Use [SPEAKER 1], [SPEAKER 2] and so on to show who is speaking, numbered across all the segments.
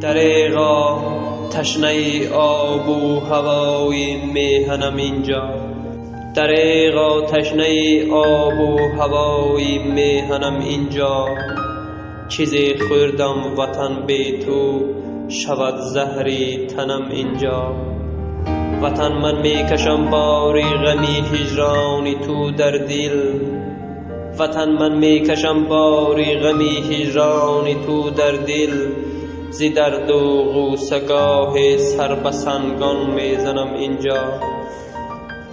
[SPEAKER 1] دریغا تشنه آب و هوای میهنم اینجا. دریغا تشنه آب و هوای میهنم اینجا. چیزی خوردم وطن بی تو شود زهری تنم اینجا. وطن من میکشم باری غمی هجران تو در دل. وطن من میکشم باری غمی هجران تو در دل. زی درد و غوسگاه سر به سنگان میزنم اینجا.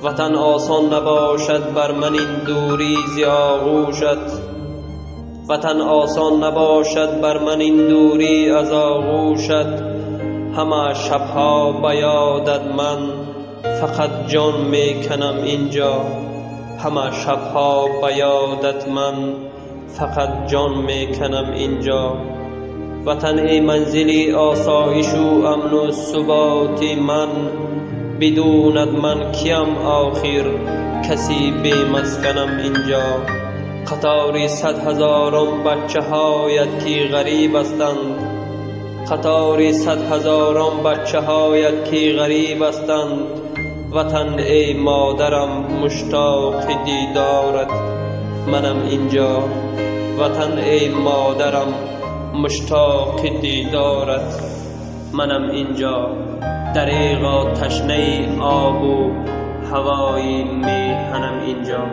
[SPEAKER 1] وطن آسان نباشد بر من این دوری زی آغوشت. وطن آسان نباشد بر من این دوری از آغوشت. همه شبها به یادت من فقط جان میکنم اینجا. همه شبها به یادت من فقط جان میکنم اینجا. وطن ای منزلی آسایش و امن و ثبات من. بدونت من کیم آخر کسی بی مسکنم اینجا. قطار 100 هزاران بچه هایت که غریب هستند. قطار 100 هزاران بچه هایت که غریب هستند. وطن ای مادرم مشتاق دیدارت منم اینجا. وطن ای مادرم مشتاق دیدارت منم اینجا. دریغا تشنه آب و هوای میهنم اینجا.